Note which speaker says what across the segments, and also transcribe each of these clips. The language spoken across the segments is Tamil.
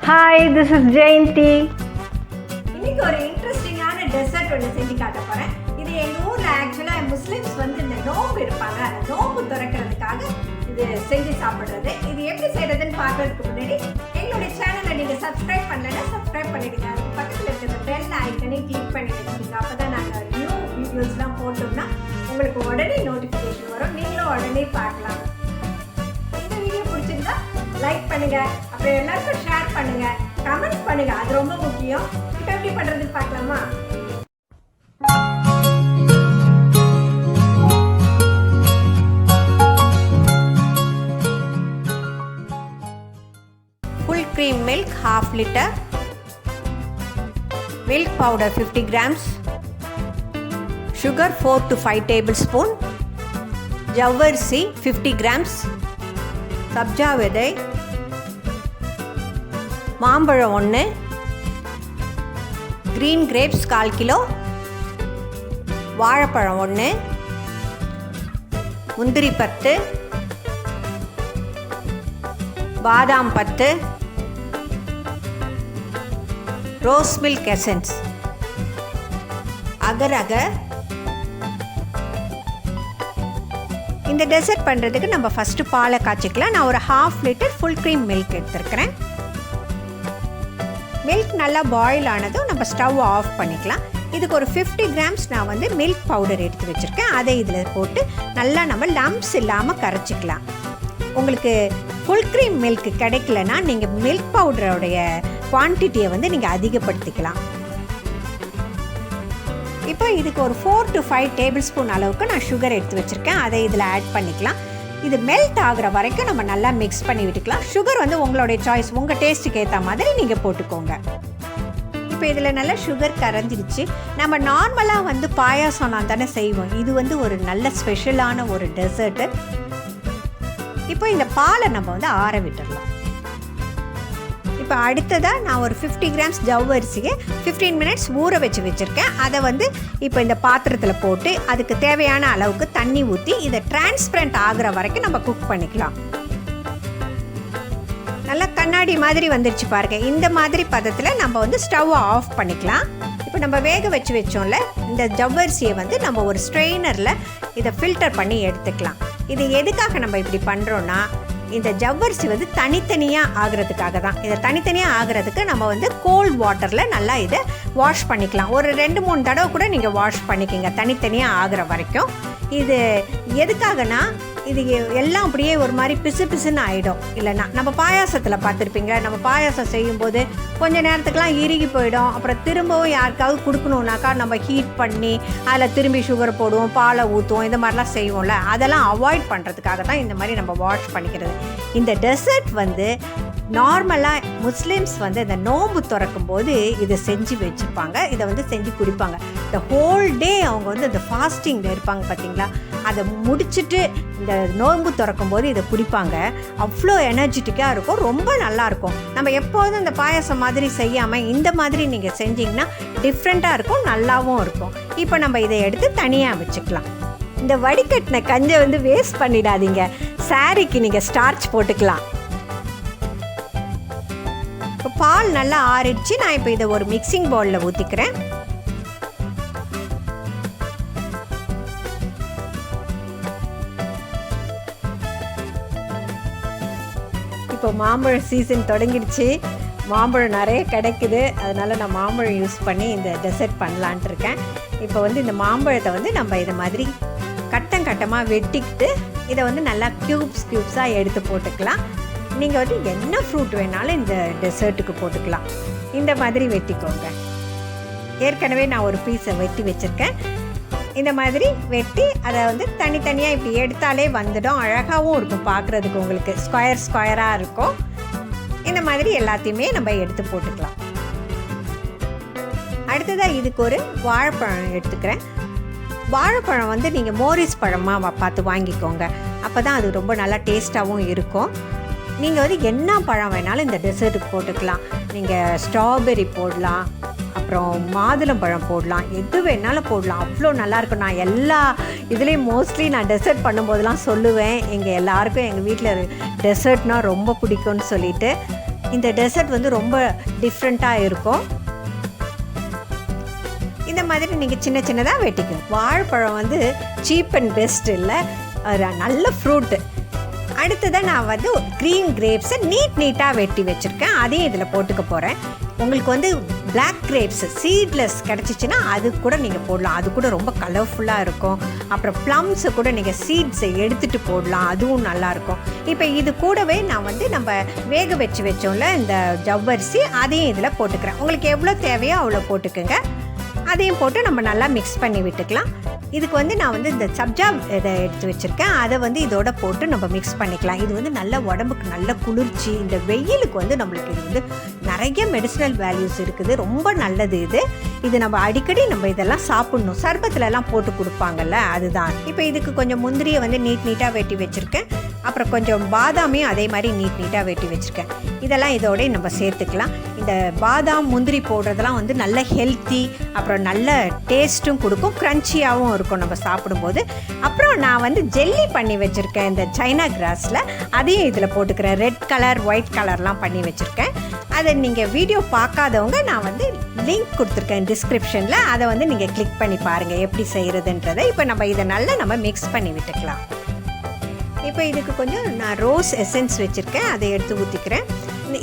Speaker 1: Hi, this is Jayanti.
Speaker 2: இன்னைக்கு ஒரு இன்ட்ரெஸ்டிங்கான டெசர்ட் ஒன்று செஞ்சு காட்ட போகிறேன். இது எங்கள் ஊரில் ஆக்சுவலாக முஸ்லிம்ஸ் வந்து இந்த நோம்பு இருப்பாங்க, அந்த நோம்பு திறக்கிறதுக்காக இது செஞ்சு சாப்பிட்றது. இது எப்படி செய்கிறதுன்னு பார்க்கறதுக்கு முன்னாடி எங்களுடைய சேனலை நீங்கள் சப்ஸ்கிரைப் பண்ணலைன்னா சப்ஸ்கிரைப் பண்ணிவிடுங்க. அதுக்கு பக்கத்தில் இருக்கிற பெல் ஐக்கனை கிளிக் பண்ணி வச்சுருங்க. அப்போ தான் நாங்கள் நியூ வீடியோஸ்லாம் போட்டோம்னா உங்களுக்கு உடனே நோட்டிஃபிகேஷன் வரும், நீங்களும் உடனே பார்க்கலாம். இந்த வீடியோ பிடிச்சிருந்தா லைக் பண்ணுங்க, அப்புறம் எல்லாருக்கும் ஷேர் பண்ணுங்க, கமெண்ட் பண்ணுங்க, அது ரொம்ப முக்கியம். இப்போ எப்படி பண்றதுன்னு பார்க்கலாமா?
Speaker 3: full cream milk half liter, milk powder 50 grams, sugar 4 to 5 tablespoon, ஜவ்வரிசி 50 grams, சப்ஜா விதை, மாம்பழம் 1, green grapes 1/4 கிலோ, வாழைப்பழம் 1, முந்திரி 10, பாதாம் 10, ரோஸ் மில்க் எசன்ஸ், அகர் அகர். இந்த டெசர்ட் பண்ணுறதுக்கு நம்ம ஃபஸ்ட்டு பாலை காய்ச்சிக்கலாம். நான் ஒரு 1/2 லிட்டர் ஃபுல் க்ரீம் மில்க் எடுத்துருக்கிறேன். மில்க் நல்லா பாயில் ஆனதும் நம்ம ஸ்டவ் ஆஃப் பண்ணிக்கலாம். இதுக்கு ஒரு 50 கிராம்ஸ் நான் வந்து மில்க் பவுடர் எடுத்து வச்சுருக்கேன். அதை இதில் போட்டு நல்லா நம்ம லம்ப்ஸ் இல்லாமல் கரைச்சிக்கலாம். உங்களுக்கு ஃபுல் க்ரீம் மில்க் கிடைக்கலன்னா நீங்கள் மில்க் பவுடரோடைய குவான்டிட்டியை வந்து நீங்கள் அதிகப்படுத்திக்கலாம். இப்போ இதுக்கு ஒரு 4 to 5 டேபிள் ஸ்பூன் அளவுக்கு நான் சுகர் எடுத்து வச்சுருக்கேன். அதை இதில் ஆட் பண்ணிக்கலாம். இது மெல்ட் ஆகிற வரைக்கும் நம்ம நல்லா மிக்ஸ் பண்ணி விட்டுக்கலாம். சுகர் வந்து உங்களுடைய சாய்ஸ், உங்கள் டேஸ்ட்டுக்கு ஏற்ற மாதிரி நீங்கள் போட்டுக்கோங்க. இப்போ இதில் நல்லா சுகர் கரைஞ்சிடுச்சு. நம்ம நார்மலாக வந்து பாயாசம் தானே செய்வோம். இது வந்து ஒரு நல்ல ஸ்பெஷலான ஒரு டெசர்ட்டு. இப்போ இந்த பாலை நம்ம வந்து ஆற விட்டுடலாம். இப்போ அடுத்ததாக நான் ஒரு 50 கிராம்ஸ் ஜவ்வரிசியை 15 மினிட்ஸ் ஊற வச்சுருக்கேன். அதை வந்து இப்போ இந்த பாத்திரத்தில் போட்டு அதுக்கு தேவையான அளவுக்கு தண்ணி ஊற்றி இதை டிரான்ஸ்பரண்ட் ஆகிற வரைக்கும் நம்ம குக் பண்ணிக்கலாம். நல்லா கண்ணாடி மாதிரி வந்துருச்சு பாருங்க. இந்த மாதிரி பதத்தில் நம்ம வந்து ஸ்டவ்வை ஆஃப் பண்ணிக்கலாம். இப்போ நம்ம வேக வச்சோம்ல இந்த ஜவ்வரிசியை வந்து நம்ம ஒரு ஸ்ட்ரெயினரில் இதை ஃபில்டர் பண்ணி எடுத்துக்கலாம். இது எதுக்காக நம்ம இப்படி பண்ணுறோன்னா, இந்த ஜவ்வரிசி வந்து தனித்தனியாக ஆகிறதுக்காக தான். இதை தனித்தனியாக ஆகிறதுக்கு நம்ம வந்து கோல்ட் வாட்டரில் நல்லா இதை வாஷ் பண்ணிக்கலாம். ஒரு 2-3 தடவை கூட நீங்கள் வாஷ் பண்ணிக்கிங்க தனித்தனியாக ஆகிற வரைக்கும். இது எதுக்காகனா, இது எல்லாம் அப்படியே ஒரு மாதிரி பிசு பிசுன்னு ஆகிடும். இல்லைன்னா நம்ம பாயாசத்தில் பார்த்துருப்பீங்களா, நம்ம பாயாசம் செய்யும்போது கொஞ்சம் நேரத்துக்குலாம் இறுகி போயிடும். அப்புறம் திரும்பவும் யாருக்காவது கொடுக்கணுன்னாக்கா நம்ம ஹீட் பண்ணி அதில் திரும்பி சுகர் போடுவோம், பாலை ஊற்றுவோம், இந்த மாதிரிலாம் செய்வோம்ல. அதெல்லாம் அவாய்ட் பண்ணுறதுக்காக தான் இந்த மாதிரி நம்ம வாஷ் பண்ணிக்கிறது. இந்த டெசர்ட் வந்து நார்மலாக முஸ்லீம்ஸ் வந்து இந்த நோம்பு திறக்கும் போது இதை செஞ்சு வச்சுருப்பாங்க. இதை வந்து செஞ்சு குடிப்பாங்க. இந்த ஹோல் டே அவங்க வந்து இந்த ஃபாஸ்டிங்கில் இருப்பாங்க பார்த்தீங்களா, அதை முடிச்சுட்டு இந்த நோம்பு திறக்கும் போது இதை குடிப்பாங்க. அவ்வளோ எனர்ஜெட்டிக்காக இருக்கும், ரொம்ப நல்லாயிருக்கும். நம்ம எப்போதும் இந்த பாயாசம் மாதிரி செய்யாமல் இந்த மாதிரி நீங்கள் செஞ்சிங்கன்னா டிஃப்ரெண்ட்டாக இருக்கும், நல்லாவும் இருக்கும். இப்போ நம்ம இதை எடுத்து தனியாக வச்சுக்கலாம். இந்த வடிகட்டின கஞ்சை வந்து வேஸ்ட் பண்ணிடாதீங்க. சாரிக்கு நீங்கள் ஸ்டார்ச் போட்டுக்கலாம். இப்போ பால் நல்லா ஆறிடுச்சு. நான் இப்போ இதை ஒரு மிக்சிங் பவுலில் ஊற்றிக்கிறேன். இப்போ மாம்பழம் சீசன் தொடங்கிடுச்சு. மாம்பழம் நிறைய கிடைக்குது. அதனால் நான் மாம்பழம் யூஸ் பண்ணி இந்த டெசர்ட் பண்ணலான்ட்டு இருக்கேன். இப்போ வந்து இந்த மாம்பழத்தை வந்து நம்ம இதை மாதிரி கட்டமாக வெட்டிக்கிட்டு இதை வந்து நல்லா க்யூப்ஸாக எடுத்து போட்டுக்கலாம். நீங்கள் வந்து என்ன ஃப்ரூட் வேணாலும் இந்த டெசர்ட்டுக்கு போட்டுக்கலாம். இந்த மாதிரி வெட்டிக்கோங்க. ஏற்கனவே நான் ஒரு பீஸை வெட்டி வச்சுருக்கேன். இந்த மாதிரி வெட்டி அதை வந்து தனித்தனியாக இப்படி எடுத்தாலே வந்துடும். அழகாகவும் இருக்கும் பார்க்குறதுக்கு, உங்களுக்கு ஸ்கொயராக இருக்கும். இந்த மாதிரி எல்லாத்தையுமே நம்ம எடுத்து போட்டுக்கலாம். அடுத்ததாக இதுக்கு ஒரு வாழைப்பழம் எடுத்துக்கிறேன். வாழைப்பழம் வந்து நீங்கள் மோரிஸ் பழமாக பார்த்து வாங்கிக்கோங்க. அப்போ தான் அது ரொம்ப நல்லா டேஸ்ட்டாகவும் இருக்கும். நீங்கள் வந்து என்ன பழம் வேணாலும் இந்த டெசர்ட்டுக்கு போட்டுக்கலாம். நீங்கள் ஸ்ட்ராபெரி போடலாம், அப்புறம் மாதுளம்பழம் போடலாம், எது வேணாலும் போடலாம். அவ்வளோ நல்லாயிருக்கும். நான் எல்லா இதுலேயும் மோஸ்ட்லி நான் டெசர்ட் பண்ணும்போதெல்லாம் சொல்லுவேன், எங்கள் எல்லாருக்கும் எங்கள் வீட்டில் டெசர்ட்னால் ரொம்ப பிடிக்கும்னு சொல்லிட்டு. இந்த டெசர்ட் வந்து ரொம்ப டிஃப்ரெண்ட்டாக இருக்கும். இந்த மாதிரி நீங்கள் சின்ன சின்னதாக வெட்டிக்கணும். வாழைப்பழம் வந்து சீப் அண்ட் பெஸ்ட் இல்லை, நல்ல ஃப்ரூட்டு. அடுத்ததான் நான் வந்து க்ரீன் கிரேப்ஸை நீட்டாக வெட்டி வச்சுருக்கேன், அதையும் இதில் போட்டுக்க போகிறேன். உங்களுக்கு வந்து பிளாக் கிரேப்ஸ் சீட்லெஸ் கிடச்சிச்சின்னா அது கூட நீங்கள் போடலாம், அது கூட ரொம்ப கலர்ஃபுல்லாக இருக்கும். அப்புறம் ப்ளம்ஸை கூட நீங்கள் சீட்ஸை எடுத்துகிட்டு போடலாம், அதுவும் நல்லாயிருக்கும். இப்போ இது கூடவே நான் வந்து நம்ம வேக வச்சோம்ல இந்த ஜவ்வரிசி, அதையும் இதில் போட்டுக்கிறேன். உங்களுக்கு எவ்வளோ தேவையோ அவ்வளோ போட்டுக்குங்க. அதையும் போட்டு நம்ம நல்லா மிக்ஸ் பண்ணி விட்டுக்கலாம். இதுக்கு வந்து நான் வந்து இந்த சப்ஜா இதை எடுத்து வச்சுருக்கேன், அதை வந்து இதோட போட்டு நம்ம மிக்ஸ் பண்ணிக்கலாம். இது வந்து நல்ல உடம்புக்கு நல்ல குளிர்ச்சி. இந்த வெயிலுக்கு வந்து நம்மளுக்கு இது வந்து நிறைய மெடிசினல் வேல்யூஸ் இருக்குது, ரொம்ப நல்லது இது நம்ம அடிக்கடி நம்ம இதெல்லாம் சாப்பிட்ணும். சர்பத்துலலாம் போட்டு கொடுப்பாங்கல்ல, அதுதான். இப்போ இதுக்கு கொஞ்சம் முந்திரியை வந்து நீட்டாக வெட்டி வச்சுருக்கேன். அப்புறம் கொஞ்சம் பாதாமையும் அதே மாதிரி நீட்டாக வெட்டி வச்சுருக்கேன். இதெல்லாம் இதோடய நம்ம சேர்த்துக்கலாம். இந்த பாதாம் முந்திரி போடுறதெல்லாம் வந்து நல்ல ஹெல்த்தி, அப்புறம் நல்ல டேஸ்ட்டும் கொடுக்கும், க்ரன்ச்சியாகவும் இருக்கும் நம்ம சாப்பிடும்போது. அப்புறம் நான் வந்து ஜெல்லி பண்ணி வச்சுருக்கேன் இந்த சைனா கிராஸில், அதையும் இதில் போட்டுக்கிறேன். ரெட் கலர் ஒயிட் கலர்லாம் பண்ணி வச்சுருக்கேன். அதை நீங்கள் வீடியோ பார்க்காதவங்க நான் வந்து லிங்க் கொடுத்துருக்கேன் டிஸ்கிரிப்ஷனில், அதை வந்து நீங்கள் கிளிக் பண்ணி பாருங்கள் எப்படி செய்கிறதுன்றதை. இப்போ நம்ம இதை நல்லா நம்ம மிக்ஸ் பண்ணி விட்டுக்கலாம். இப்போ இதுக்கு கொஞ்சம் நான் ரோஸ் எசன்ஸ் வச்சுருக்கேன், அதை எடுத்து ஊற்றிக்கிறேன்.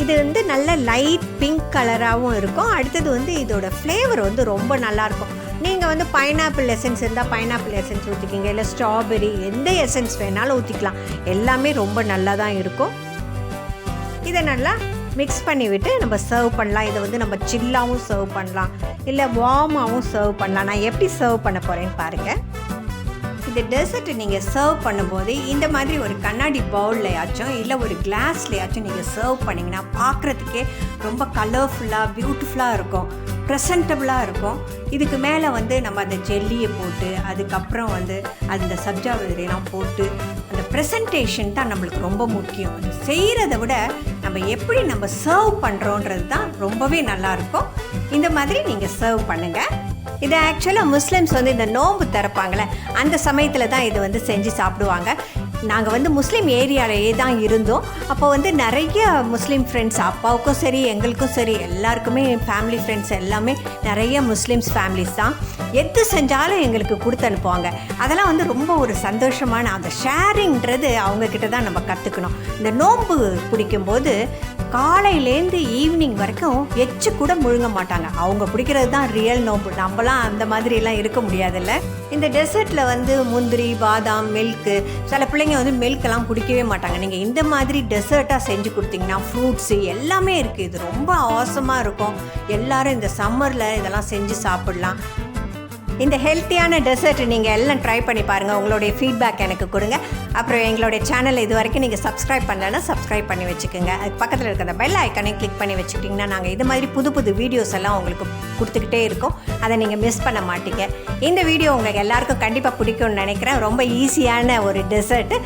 Speaker 3: இது வந்து நல்ல லைட் பிங்க் கலராகவும் இருக்கும். அடுத்தது வந்து இதோட ஃப்ளேவர் வந்து ரொம்ப நல்லாயிருக்கும். நீங்கள் வந்து பைனாப்பிள் எசன்ஸ் இருந்தால் பைனாப்பிள் எசன்ஸ் ஊற்றிக்கிங்க, இல்லை ஸ்ட்ராபெரி எந்த எசன்ஸ் வேணாலும் ஊற்றிக்கலாம், எல்லாமே ரொம்ப நல்லா தான் இருக்கும். இதை நல்லா மிக்ஸ் பண்ணிவிட்டு நம்ம சர்வ் பண்ணலாம். இதை வந்து நம்ம சில்லாகவும் சர்வ் பண்ணலாம், இல்லை வார்மாகவும் சர்வ் பண்ணலாம். நான் எப்படி சர்வ் பண்ண போகிறேன்னு பாருங்கள். இந்த டெசர்ட்டை நீங்கள் சர்வ் பண்ணும்போது இந்த மாதிரி ஒரு கண்ணாடி பவுல்லையாச்சும் இல்லை ஒரு கிளாஸ்லையாச்சும் நீங்கள் சர்வ் பண்ணிங்கன்னா பார்க்குறதுக்கே ரொம்ப கலர்ஃபுல்லாக பியூட்டிஃபுல்லாக இருக்கும், ப்ரெசன்டபுளாக இருக்கும். இதுக்கு மேலே வந்து நம்ம அந்த ஜெல்லியை போட்டு அதுக்கப்புறம் வந்து அந்த சப்ஜா விதையெல்லாம் போட்டு அந்த ப்ரெசன்டேஷன் தான் நம்மளுக்கு ரொம்ப முக்கியம். அது செய்கிறத விட நம்ம எப்படி நம்ம சர்வ் பண்ணுறோன்றது தான் ரொம்பவே நல்லாயிருக்கும். இந்த மாதிரி நீங்கள் சர்வ் பண்ணுங்கள். இது ஆக்சுவலாக முஸ்லிம்ஸ் வந்து இந்த நோன்பு திறப்பாங்களே அந்த சமயத்தில் தான் இது வந்து செஞ்சு சாப்பிடுவாங்க. நாங்கள் வந்து முஸ்லீம் ஏரியாவிலேயே தான் இருந்தோம். அப்போ வந்து நிறைய முஸ்லீம் ஃப்ரெண்ட்ஸ், அப்பாவுக்கும் சரி எங்களுக்கும் சரி எல்லாருக்குமே ஃபேமிலி ஃப்ரெண்ட்ஸ் எல்லாமே நிறைய முஸ்லீம்ஸ் ஃபேமிலிஸ் தான். எது செஞ்சாலும் எங்களுக்கு கொடுத்து அனுப்புவாங்க. அதெல்லாம் வந்து ரொம்ப ஒரு சந்தோஷமான அந்த ஷேரிங்கிறது அவங்கக்கிட்ட தான் நம்ம கற்றுக்கணும். இந்த நோன்பு பிடிக்கும்போது காலையிலேருந்து ஈவினிங் வரைக்கும் எச்சு கூட முழுங்க மாட்டாங்க. அவங்க பிடிக்கிறது தான் ரியல் நோம்பு. நம்மலாம் அந்த மாதிரிலாம் இருக்க முடியாதுல்ல. இந்த டெசர்ட்டில் வந்து முந்திரி பாதாம் மில்க்கு, சில பிள்ளைங்க வந்து மில்கெல்லாம் குடிக்கவே மாட்டாங்க. நீங்கள் இந்த மாதிரி டெசர்ட்டாக செஞ்சு கொடுத்தீங்கன்னா ஃப்ரூட்ஸு எல்லாமே இருக்குது. இது ரொம்ப ஆசமாக இருக்கும். எல்லோரும் இந்த சம்மரில் இதெல்லாம் செஞ்சு சாப்பிட்லாம். இந்த ஹெல்த்தியான டெசர்ட் நீங்கள் எல்லாம் ட்ரை பண்ணி பாருங்கள். உங்களுடைய ஃபீட்பேக் எனக்கு கொடுங்க. அப்புறம் எங்களுடைய சேனலை இது வரைக்கும் நீங்கள் சப்ஸ்கிரைப் பண்ணலைன்னா சப்ஸ்கிரைப் பண்ணி வச்சுக்கோங்க. அதுக்கு பக்கத்தில் இருக்கிற அந்த பெல் ஐக்கானையும் கிளிக் பண்ணி வச்சுக்கிட்டிங்கன்னா நாங்கள் இது மாதிரி புது புது வீடியோஸ் எல்லாம் உங்களுக்கு கொடுத்துக்கிட்டே இருக்கோம். அதை நீங்கள் மிஸ் பண்ண மாட்டீங்க. இந்த வீடியோ உங்களுக்கு எல்லாருக்கும் கண்டிப்பாக பிடிக்கும்னு நினைக்கிறேன். ரொம்ப ஈஸியான ஒரு டெசர்ட்டு.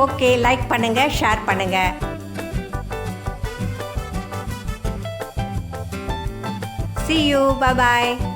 Speaker 3: ஓகே, லைக் பண்ணுங்கள், ஷேர் பண்ணுங்கள். See you. Bye-bye.